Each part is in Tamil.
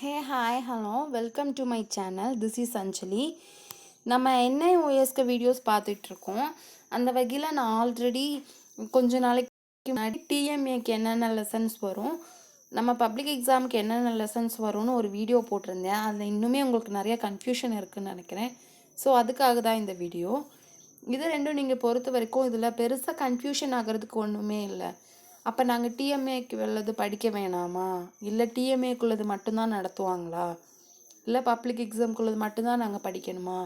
Hey, hi, hello, welcome to my channel. This is Anjali. நம்ம NIOSக்கு வீடியோஸ் பார்த்துட்ருக்கோம். அந்த வகையில் நான் ஆல்ரெடி கொஞ்ச நாளைக்கு முன்னாடி டிஎம்ஏக்கு என்னென்ன லெசன்ஸ் வரும், நம்ம பப்ளிக் எக்ஸாமுக்கு என்னென்ன லெசன்ஸ் வரும்னு ஒரு வீடியோ போட்டிருந்தேன். அதில் இன்னுமே உங்களுக்கு நிறைய கன்ஃபியூஷன் இருக்குதுன்னு நினைக்கிறேன். ஸோ அதுக்காக தான் இந்த வீடியோ. இது ரெண்டும் நீங்கள் பொறுத்த வரைக்கும் இதில் பெருசாக கன்ஃபியூஷன் ஆகிறதுக்கு ஒன்றுமே இல்லை. அப்போ நாங்கள் டிஎம்ஏக்கு உள்ளது படிக்க வேணாமா, இல்லை டிஎம்ஏக்குள்ளது மட்டும்தான் நடத்துவாங்களா, இல்லை பப்ளிக் எக்ஸாம்குள்ளது மட்டும்தான் நாங்கள் படிக்கணுமா,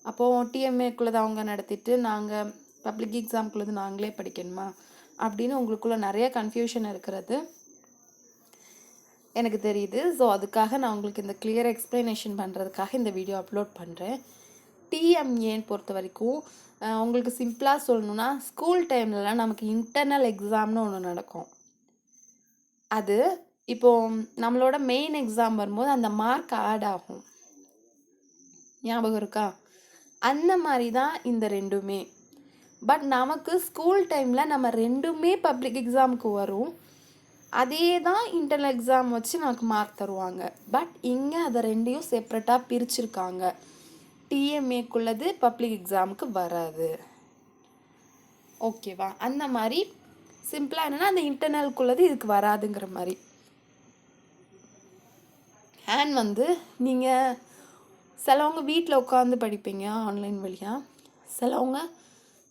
அப்போது டிஎம்ஏக்குள்ளது அவங்க நடத்திட்டு நாங்கள் பப்ளிக் எக்ஸாம்குள்ளது நாங்களே படிக்கணுமா அப்படின்னு உங்களுக்குள்ள நிறைய கன்ஃபியூஷன் இருக்கிறது எனக்கு தெரியுது. ஸோ அதுக்காக நான் உங்களுக்கு இந்த கிளியர் எக்ஸ்ப்ளனேஷன் பண்ணுறதுக்காக இந்த வீடியோ அப்லோட் பண்ணுறேன். டிஎம்ஏன்னு பொறுத்த வரைக்கும் உங்களுக்கு சிம்பிளாக சொல்லணுன்னா, ஸ்கூல் டைம்லலாம் நமக்கு இன்டர்னல் எக்ஸாம்னு ஒன்று நடக்கும். அது இப்போது நம்மளோட மெயின் எக்ஸாம் வரும்போது அந்த மார்க் ஆட் ஆகும். ஞாபகம் இருக்கா? அந்த மாதிரி தான் இந்த ரெண்டுமே. பட் நமக்கு ஸ்கூல் டைமில் நம்ம ரெண்டுமே பப்ளிக் எக்ஸாமுக்கு வரும். அதே தான் இன்டர்னல் எக்ஸாம் வச்சு நமக்கு மார்க் தருவாங்க. பட் இங்கே அதை ரெண்டையும் செப்ரேட்டாக பிரிச்சுருக்காங்க. டிஎம்ஏக்குள்ளது பப்ளிக் எக்ஸாமுக்கு வராது. ஓகேவா? அந்த மாதிரி சிம்பிளாக என்னென்னா, அந்த இன்டர்னலுக்குள்ளது இதுக்கு வராதுங்கிற மாதிரி. அண்ட் நீங்கள் சிலவங்க வீட்டில் உட்காந்து படிப்பீங்க ஆன்லைன் வழியாக, சிலவங்க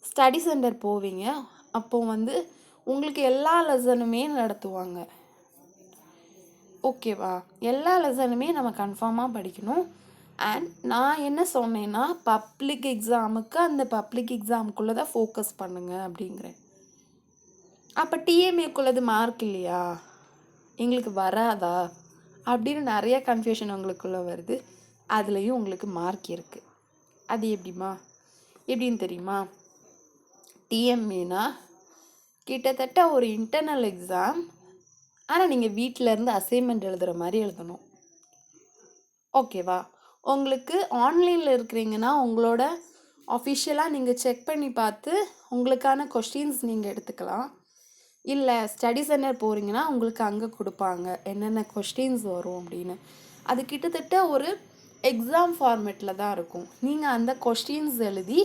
ஸ்டடி சென்டர் போவீங்க. அப்போது உங்களுக்கு எல்லா லெசனுமே நடத்துவாங்க. ஓகேவா? எல்லா லெசனுமே நம்ம கன்ஃபார்மாக படிக்கணும். அண்ட் நான் என்ன சொன்னேன்னா, பப்ளிக் எக்ஸாமுக்கு அந்த பப்ளிக் எக்ஸாமுக்குள்ளே தான் ஃபோக்கஸ் பண்ணுங்க அப்படிங்கிறேன். அப்போ டிஎம்ஏக்குள்ளது மார்க் இல்லையா, எங்களுக்கு வராதா அப்படின்னு நிறைய கன்ஃபியூஷன் உங்களுக்குள்ளே வருது. அதுலேயும் உங்களுக்கு மார்க் இருக்குது. அது எப்படின்னு தெரியுமா? டிஎம்ஏனா கிட்டத்தட்ட ஒரு இன்டர்னல் எக்ஸாம். ஆனால் நீங்கள் வீட்டிலேருந்து அசைன்மெண்ட் எழுதுகிற மாதிரி எழுதணும். ஓகேவா? உங்களுக்கு ஆன்லைனில் இருக்கிறீங்கன்னா உங்களோட அஃபிஷியலாக நீங்கள் செக் பண்ணி பார்த்து உங்களுக்கான கொஸ்டின்ஸ் நீங்கள் எடுத்துக்கலாம். இல்லை ஸ்டடி சென்டர் போகிறீங்கன்னா உங்களுக்கு அங்கே கொடுப்பாங்க என்னென்ன கொஸ்டின்ஸ் வரும் அப்படின்னு. அது கிட்டத்தட்ட ஒரு எக்ஸாம் ஃபார்மேட்டில் தான் இருக்கும். நீங்கள் அந்த கொஸ்டின்ஸ் எழுதி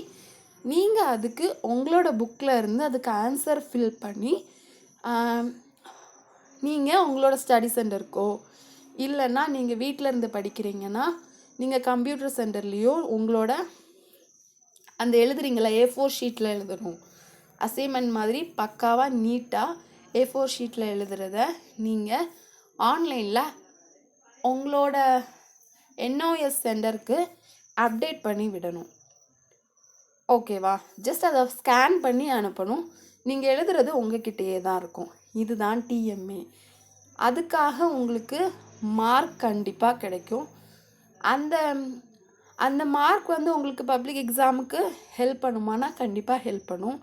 நீங்கள் அதுக்கு உங்களோட புக்கில் இருந்து அதுக்கு ஆன்சர் ஃபில் பண்ணி நீங்கள் உங்களோட ஸ்டடி சென்டருக்கோ இல்லைன்னா நீங்கள் வீட்டில் இருந்து படிக்கிறீங்கன்னா நீங்கள் கம்ப்யூட்டர் சென்டர்லேயோ உங்களோட அந்த எழுதுறீங்களா A4 ஷீட்டில் எழுதணும். அசைன்மெண்ட் மாதிரி பக்காவாக நீட்டாக A4 ஷீட்டில் எழுதுறத நீங்கள் ஆன்லைனில் உங்களோட NOS சென்டருக்கு அப்டேட் பண்ணி விடணும். ஓகேவா? ஜஸ்ட் அதை ஸ்கேன் பண்ணி அனுப்பணும். நீங்கள் எழுதுறது உங்ககிட்டயே தான் இருக்கும். இதுதான் டிஎம்ஏ. அதுக்காக உங்களுக்கு மார்க் கண்டிப்பாக கிடைக்கும். அந்த மார்க் உங்களுக்கு பப்ளிக் எக்ஸாமுக்கு ஹெல்ப் பண்ணுமானா கண்டிப்பாக ஹெல்ப் பண்ணும்.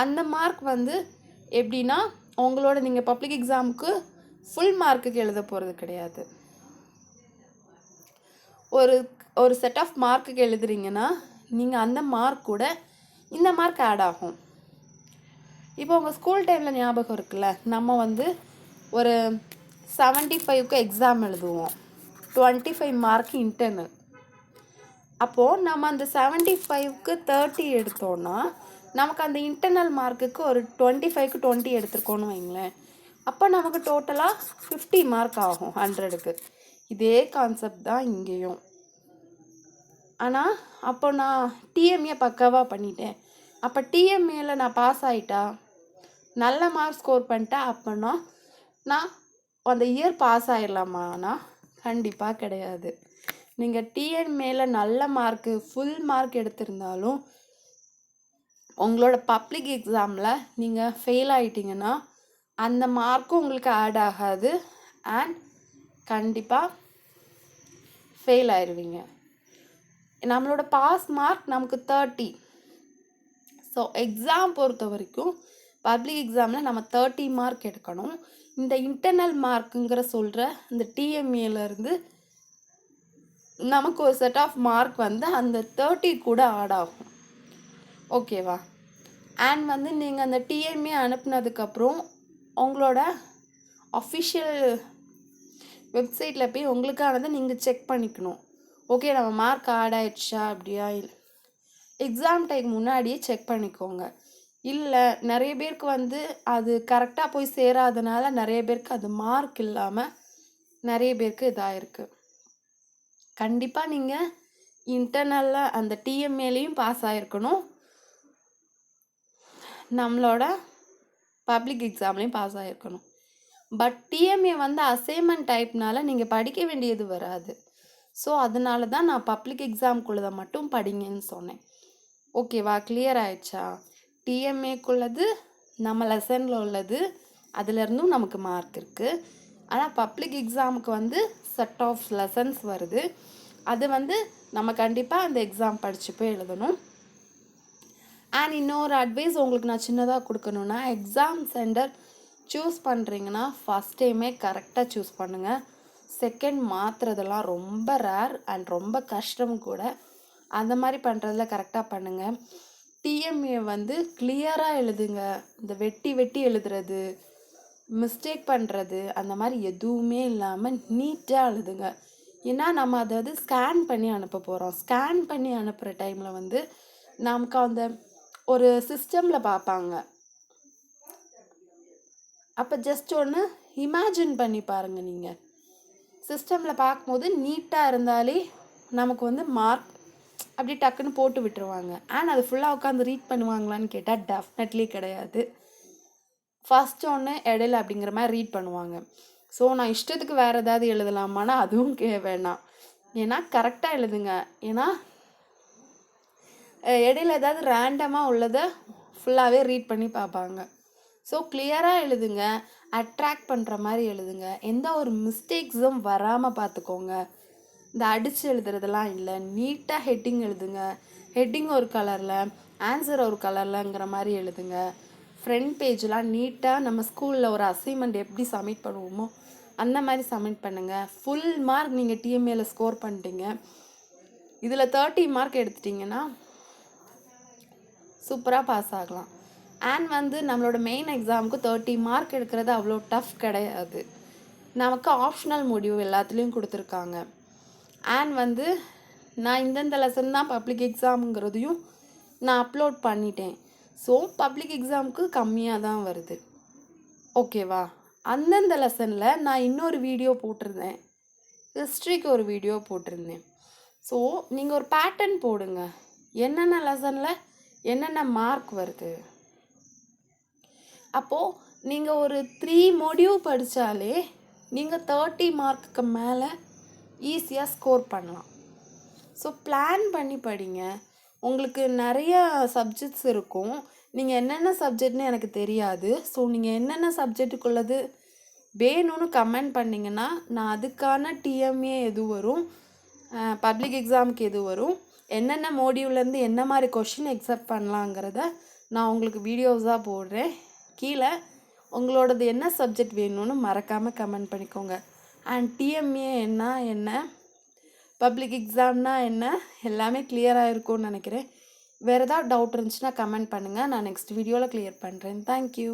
அந்த மார்க் எப்படின்னா, உங்களோட நீங்கள் பப்ளிக் எக்ஸாமுக்கு ஃபுல் மார்க்குக்கு எழுத போகிறது கிடையாது. ஒரு செட் ஆஃப் மார்க்குக்கு எழுதுறீங்கன்னா நீங்கள் அந்த மார்க் கூட இந்த மார்க் ஆட் ஆகும். இப்போ உங்கள் ஸ்கூல் டைமில் ஞாபகம் இருக்குல்ல, நம்ம ஒரு 75க்கு எக்ஸாம் எழுதுவோம். 25 மார்க் இன்டர்னல். அப்போது நம்ம அந்த 75க்கு 30 எடுத்தோன்னா நமக்கு அந்த இன்டர்னல் மார்க்குக்கு ஒரு 25க்கு 20 எடுத்துருக்கோன்னு வைங்களேன். அப்போ நமக்கு டோட்டலாக 50 மார்க் ஆகும் 100க்கு. இதே கான்செப்ட் தான் இங்கேயும். ஆனால் அப்போ நான் டிஎம்ஏ பக்காவாக பண்ணிட்டேன். அப்போ டிஎம்ஏல நான் பாஸ் ஆகிட்டா, நல்ல மார்க் ஸ்கோர் பண்ணிட்டேன் அப்படின்னா நான் அந்த இயர் பாஸ் ஆகிடலாமான்னா கண்டிப்பாக கிடையாது. நீங்கள் டிஎம்ஏல நல்ல மார்க்கு ஃபுல் மார்க் எடுத்திருந்தாலும் உங்களோட பப்ளிக் எக்ஸாமில் நீங்கள் ஃபெயில் ஆகிட்டிங்கன்னா அந்த மார்க்கும் உங்களுக்கு ஆட் ஆகாது. அண்ட் கண்டிப்பாக ஃபெயில் ஆயிடுவீங்க. நம்மளோட பாஸ் மார்க் நமக்கு 30. ஸோ எக்ஸாம் பொறுத்த வரைக்கும் பப்ளிக் எக்ஸாமில் நம்ம 30 மார்க் எடுக்கணும். இந்த இன்டர்னல் மார்க்குங்கிற சொல்கிற இந்த டிஎம்ஏலேருந்து நமக்கு ஒரு செட் ஆஃப் மார்க் அந்த 30 கூட ஆட் ஆகும். ஓகேவா? அண்ட் நீங்கள் அந்த டிஎம்ஏ அனுப்புனதுக்கப்புறம் உங்களோட அஃபிஷியல் வெப்சைட்டில் போய் உங்களுக்கானதை நீங்கள் செக் பண்ணிக்கணும். ஓகே, நம்ம மார்க் ஆட் ஆயிடுச்சா அப்படியா இல்லை, எக்ஸாம் டைம் முன்னாடியே செக் பண்ணிக்கோங்க. இல்லை நிறைய பேருக்கு வந்து அது கரெக்டாக போய் சேராதனால நிறைய பேருக்கு அது மார்க் இல்லாமல் நிறைய பேருக்கு இதாகிருக்கு. கண்டிப்பாக நீங்கள் இன்டர்னலில் அந்த டிஎம்ஏலையும் பாஸ் ஆகிருக்கணும், நம்மளோட பப்ளிக் எக்ஸாம்லேயும் பாஸ் ஆகிருக்கணும். பட் டிஎம்ஏ வந்து அசைன்மெண்ட் டைப்னால நீங்கள் படிக்க வேண்டியது வராது. ஸோ அதனால தான் நான் பப்ளிக் எக்ஸாம்குள்ளதை மட்டும் படிங்கன்னு சொன்னேன். ஓகேவா, கிளியர் ஆயிடுச்சா? டிஎம்ஏக்குள்ளது நம்ம லெசனில் உள்ளது, அதுலேருந்தும் நமக்கு மார்க் இருக்குது. ஆனால் பப்ளிக் எக்ஸாமுக்கு வந்து செட் ஆஃப் லெசன்ஸ் வருது, அது வந்து நம்ம கண்டிப்பாக அந்த எக்ஸாம் படித்து போய் எழுதணும். அண்ட் இன்னொரு அட்வைஸ் உங்களுக்கு நான் சின்னதாக கொடுக்கணுன்னா, எக்ஸாம் சென்டர் சூஸ் பண்ணுறீங்கன்னா ஃபஸ்ட் டைமே கரெக்டாக சூஸ் பண்ணுங்கள். செகண்ட் மாற்றுறதெல்லாம் ரொம்ப ரேர் அண்ட் ரொம்ப கஷ்டம் கூட. அந்த மாதிரி பண்ணுறதுல கரெக்டாக பண்ணுங்கள். டிஎம்ஏ வந்து கிளியராக எழுதுங்க. இந்த வெட்டி வெட்டி எழுதுறது, மிஸ்டேக் பண்ணுறது அந்த மாதிரி எதுவுமே இல்லாமல் நீட்டாக எழுதுங்க. ஏன்னா நம்ம அதை ஸ்கேன் பண்ணி அனுப்ப போகிறோம். ஸ்கேன் பண்ணி அனுப்புகிற டைமில் வந்து நமக்கு அந்த ஒரு சிஸ்டமில் பார்ப்பாங்க. அப்போ ஜஸ்ட் ஒன்று இமேஜின் பண்ணி பாருங்கள். நீங்கள் சிஸ்டமில் பார்க்கும்போது நீட்டாக இருந்தாலே நமக்கு வந்து மார்க் அப்படி டக்குன்னு போட்டு விட்டுருவாங்க. அண்ட் அது ஃபுல்லாக உட்காந்து ரீட் பண்ணுவாங்களான்னு கேட்டால் டெஃபினெட்லி கிடையாது. ஃபஸ்ட் ஒன்று இடையில அப்படிங்கிற மாதிரி ரீட் பண்ணுவாங்க. ஸோ நான் இஷ்டத்துக்கு வேறு ஏதாவது எழுதலாமான்னா அதுவும் வேணாம். ஏன்னா கரெக்டாக எழுதுங்க. ஏன்னா இடையில ஏதாவது ரேண்டமாக உள்ளதை ஃபுல்லாகவே ரீட் பண்ணி பார்ப்பாங்க. ஸோ கிளியராக எழுதுங்க, அட்ராக்ட் பண்ணுற மாதிரி எழுதுங்க, எந்த ஒரு மிஸ்டேக்ஸும் வராமல் பார்த்துக்கோங்க. இந்த அடித்து எழுதுறதெல்லாம் இல்லை, நீட்டாக ஹெட்டிங் எழுதுங்க. ஹெட்டிங் ஒரு கலரில், ஆன்சர் ஒரு கலர்லங்கிற மாதிரி எழுதுங்க. ஃப்ரண்ட் பேஜெலாம் நீட்டாக நம்ம ஸ்கூலில் ஒரு அசைன்மெண்ட் எப்படி சப்மிட் பண்ணுவோமோ அந்த மாதிரி சப்மிட் பண்ணுங்கள். ஃபுல் மார்க் நீங்கள் டிஎம்ஏல ஸ்கோர் பண்ணிட்டீங்க. இதில் 30 மார்க் எடுத்துட்டிங்கன்னா சூப்பராக பாஸ் ஆகலாம். அண்ட் வந்து நம்மளோட மெயின் எக்ஸாமுக்கு 30 மார்க் எடுக்கிறது அவ்வளோ டஃப் கிடையாது. நமக்கு ஆப்ஷனல் முடிவு எல்லாத்துலேயும் கொடுத்துருக்காங்க. அண்ட் வந்து நான் இந்தந்த லெசன் தான் பப்ளிக் எக்ஸாமுங்கிறதையும் நான் அப்லோட் பண்ணிட்டேன். ஸோ பப்ளிக் எக்ஸாமுக்கு கம்மியாக தான் வருது. ஓகேவா, அந்தந்த லெசனில் நான் இன்னொரு வீடியோ போட்டிருந்தேன், ஹிஸ்ட்ரிக்கு ஒரு வீடியோ போட்டிருந்தேன். ஸோ நீங்கள் ஒரு பேட்டர்ன் போடுங்க, என்னென்ன லெசனில் என்னென்ன மார்க் வருது. அப்போது நீங்கள் ஒரு 3 மொடியூல் படித்தாலே நீங்கள் 30 மார்க்குக்கு மேலே ஈஸியாக ஸ்கோர் பண்ணலாம். ஸோ பிளான் பண்ணி படிங்க. உங்களுக்கு நிறைய சப்ஜெக்ட்ஸ் இருக்கும். நீங்கள் என்னென்ன சப்ஜெக்ட்னு எனக்கு தெரியாது. ஸோ நீங்கள் என்னென்ன சப்ஜெக்டுக்குள்ளது வேணும்னு கமெண்ட் பண்ணிங்கன்னா நான் அதுக்கான டிஎம்ஏ எது வரும், பப்ளிக் எக்ஸாமுக்கு எது வரும், என்னென்ன மோடியூல்லேருந்து என்ன மாதிரி கொஷின் எக்ஸப்ட் பண்ணலாங்கிறத நான் உங்களுக்கு வீடியோஸாக போடுறேன். கீழே உங்களோடது என்ன சப்ஜெக்ட் வேணும்னு மறக்காமல் கமெண்ட் பண்ணிக்கோங்க. அண்ட் டிஎம்ஏ என்ன, பப்ளிக் எக்ஸாம்னா என்ன, எல்லாமே கிளியராக இருக்கும்னு நினைக்கிறேன். வேறு ஏதாவது டவுட் இருந்துச்சுன்னா கமெண்ட் பண்ணுங்கள், நான் நெக்ஸ்ட் வீடியோவில் கிளியர் பண்ணுறேன். தேங்க்யூ.